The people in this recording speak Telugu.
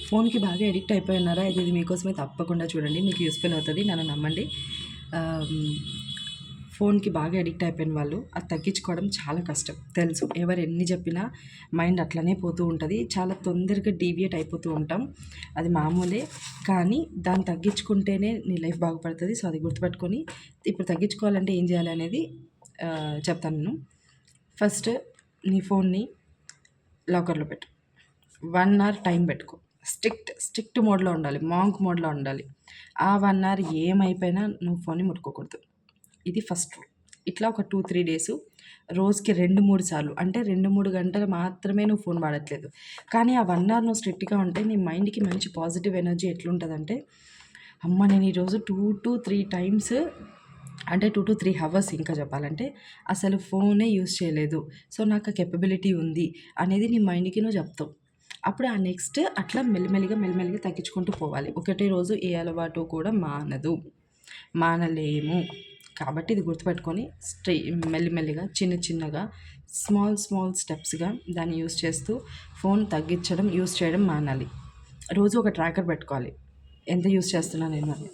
ఫోన్కి బాగా ఎడిక్ట్ అయిపోయి ఉన్నారా? ఇది మీకోసమే తప్పకుండా చూడండి, మీకు యూస్ఫుల్ అవుతుంది, నన్ను నమ్మండి. ఫోన్కి బాగా ఎడిక్ట్ అయిపోయిన వాళ్ళు అది తగ్గించుకోవడం చాలా కష్టం తెలుసు. ఎవరు ఎన్ని చెప్పినా మైండ్ అట్లనే పోతూ ఉంటుంది, చాలా తొందరగా డీవియేట్ అయిపోతూ ఉంటాం, అది మామూలే. కానీ దాన్ని తగ్గించుకుంటేనే నీ లైఫ్ బాగుపడుతుంది. సో అది గుర్తుపెట్టుకొని ఇప్పుడు తగ్గించుకోవాలంటే ఏం చేయాలి అనేది చెప్తాను నేను. ఫస్ట్ నీ ఫోన్ని లాకర్లో పెట్టు. 1 అవర్ టైం పెట్టుకో. స్ట్రిక్ట్ మోడ్లో ఉండాలి, మాంక్ మోడ్లో ఉండాలి. ఆ 1 అవర్ ఏమైపోయినా నువ్వు ఫోన్ని ముట్టుకోకూడదు. ఇది ఫస్ట్ రూల్. ఇట్లా ఒక 2-3 డేసు, రోజుకి 2-3 సార్లు, అంటే 2-3 గంటలు మాత్రమే నువ్వు ఫోన్ వాడట్లేదు. కానీ ఆ 1 అవర్ నువ్వు స్ట్రిక్ట్గా ఉంటే నీ మైండ్కి మంచి పాజిటివ్ ఎనర్జీ ఎట్లుంటుందంటే, అమ్మ నేను ఈరోజు 2-3 టైమ్స్, అంటే 2-3 అవర్స్ ఇంకా చెప్పాలంటే అసలు ఫోనే యూజ్ చేయలేదు, సో నాకు ఆ కెపబిలిటీ ఉంది అనేది నీ మైండ్కి నువ్వు చెప్తావు. అప్పుడు ఆ నెక్స్ట్ అట్లా మెల్లిమెల్లిగా తగ్గించుకుంటూ పోవాలి. ఒకటే రోజు ఏ అలవాటు కూడా మానలేము. కాబట్టి ఇది గుర్తుపెట్టుకొని మెల్లిమెల్లిగా చిన్నగా స్మాల్ స్టెప్స్గా దాన్ని యూస్ చేస్తూ ఫోన్ యూస్ చేయడం మానాలి. రోజు ఒక ట్రాకర్ పెట్టుకోవాలి, ఎంత యూస్ చేస్తున్నా నేను అని.